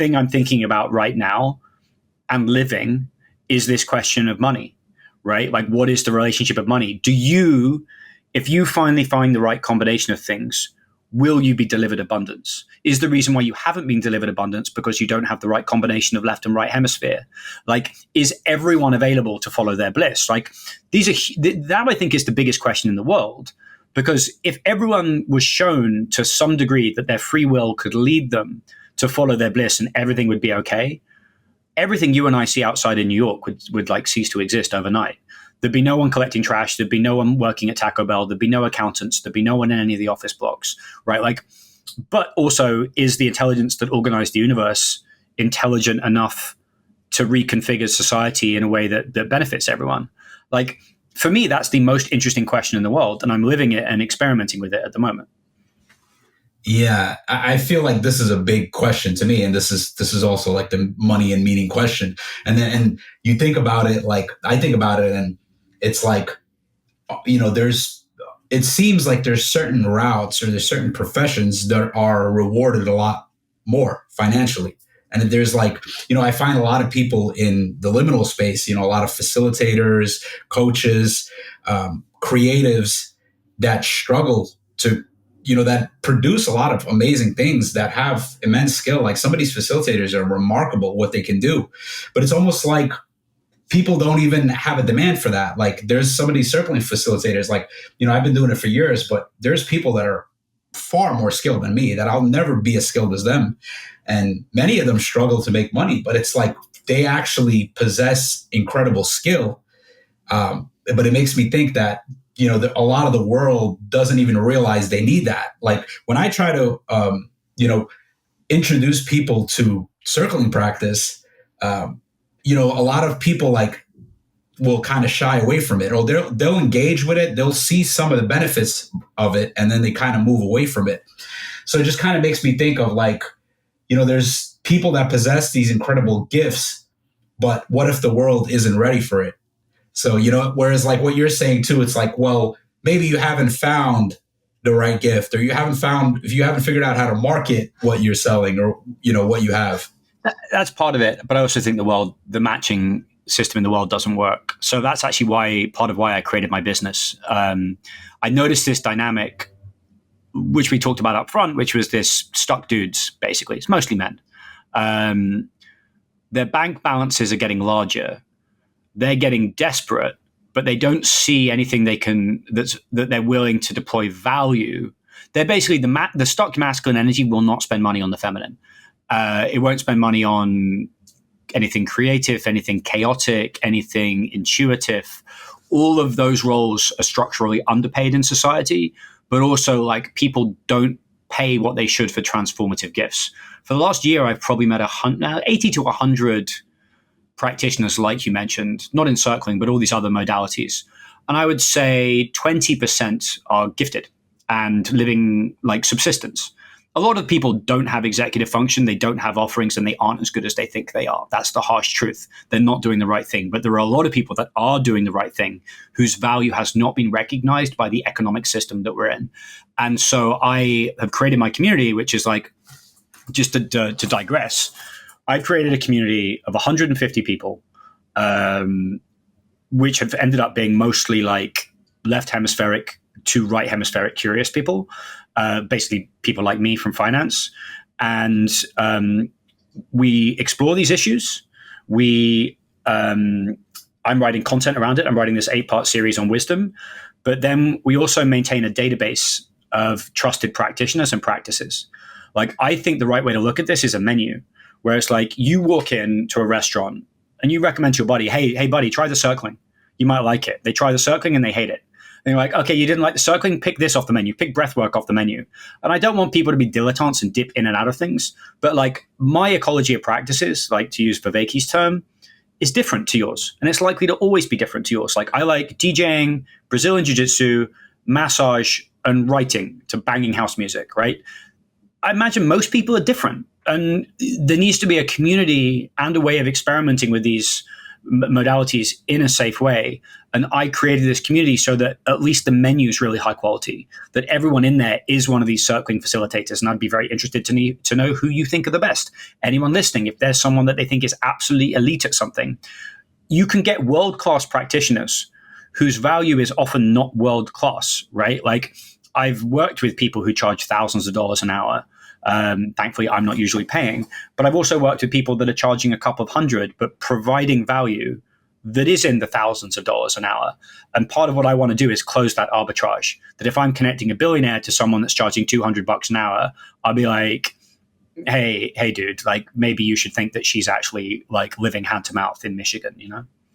thing I'm thinking about right now and living is this question of money, right? Like, what is the relationship of money? If you finally find the right combination of things, will you be delivered abundance? Is the reason why you haven't been delivered abundance because you don't have the right combination of left and right hemisphere? Like, is everyone available to follow their bliss? Like, that I think is the biggest question in the world, because if everyone was shown to some degree that their free will could lead them to follow their bliss and everything would be okay, everything you and I see outside in New York would like cease to exist overnight. There'd be no one collecting trash. There'd be no one working at Taco Bell. There'd be no accountants. There'd be no one in any of the office blocks, right? Like, but also, is the intelligence that organized the universe intelligent enough to reconfigure society in a way that benefits everyone? Like, for me, that's the most interesting question in the world, and I'm living it and experimenting with it at the moment. Yeah, I feel like this is a big question to me, and this is also like the money and meaning question. And you think about it, like I think about it, and it's like, it seems like there's certain routes or there's certain professions that are rewarded a lot more financially. And there's like, I find a lot of people in the liminal space, a lot of facilitators, coaches, creatives that struggle to, that produce a lot of amazing things, that have immense skill. Like, some of these facilitators are remarkable what they can do, but it's almost like people don't even have a demand for that. Like, there's some of these circling facilitators, like, I've been doing it for years, but there's people that are far more skilled than me that I'll never be as skilled as them. And many of them struggle to make money, but it's like they actually possess incredible skill. But it makes me think that, a lot of the world doesn't even realize they need that. Like, when I try to, introduce people to circling practice, a lot of people like will kind of shy away from it, or they'll engage with it. They'll see some of the benefits of it, and then they kind of move away from it. So it just kind of makes me think of like, there's people that possess these incredible gifts, but what if the world isn't ready for it? So, whereas like what you're saying too, it's like, well, maybe you haven't found the right gift, or if you haven't figured out how to market what you're selling, or, what you have. That's part of it. But I also think the matching system in the world doesn't work. So that's actually part of why I created my business. I noticed this dynamic, which we talked about up front, which was this stuck dudes, basically. It's mostly men. Their bank balances are getting larger. They're getting desperate, but they don't see anything that they're willing to deploy value. They're basically the stuck masculine energy will not spend money on the feminine. It won't spend money on anything creative, anything chaotic, anything intuitive. All of those roles are structurally underpaid in society, but also like people don't pay what they should for transformative gifts. For the last year, I've probably met 80 to 100 practitioners, like you mentioned, not in circling, but all these other modalities. And I would say 20% are gifted and living like subsistence. A lot of people don't have executive function, they don't have offerings, and they aren't as good as they think they are. That's the harsh truth. They're not doing the right thing. But there are a lot of people that are doing the right thing whose value has not been recognized by the economic system that we're in. And so I have created my community, which is like, just to digress, I've created a community of 150 people, which have ended up being mostly like left hemispheric to right hemispheric curious people, basically people like me from finance. And we explore these issues. I'm writing content around it. I'm writing this 8-part series on wisdom. But then we also maintain a database of trusted practitioners and practices. Like, I think the right way to look at this is a menu. Whereas like you walk into a restaurant and you recommend to your buddy, hey buddy, try the circling. You might like it. They try the circling and they hate it. And you're like, okay, you didn't like the circling? Pick this off the menu. Pick breath work off the menu. And I don't want people to be dilettantes and dip in and out of things. But like my ecology of practices, like to use Viveki's term, is different to yours. And it's likely to always be different to yours. Like I like DJing, Brazilian Jiu-Jitsu, massage, and writing to banging house music, right? I imagine most people are different. And there needs to be a community and a way of experimenting with these modalities in a safe way. And I created this community so that at least the menu is really high quality, that everyone in there is one of these circling facilitators. And I'd be very interested to know who you think are the best. Anyone listening, if there's someone that they think is absolutely elite at something, you can get world-class practitioners whose value is often not world-class, right? Like, I've worked with people who charge thousands of dollars an hour. Thankfully, I'm not usually paying, but I've also worked with people that are charging a couple of hundred, but providing value that is in the thousands of dollars an hour. And part of what I want to do is close that arbitrage. That if I'm connecting a billionaire to someone that's charging $200 an hour, I'll be like, hey, dude, like maybe you should think that she's actually like living hand to mouth in Michigan, you know?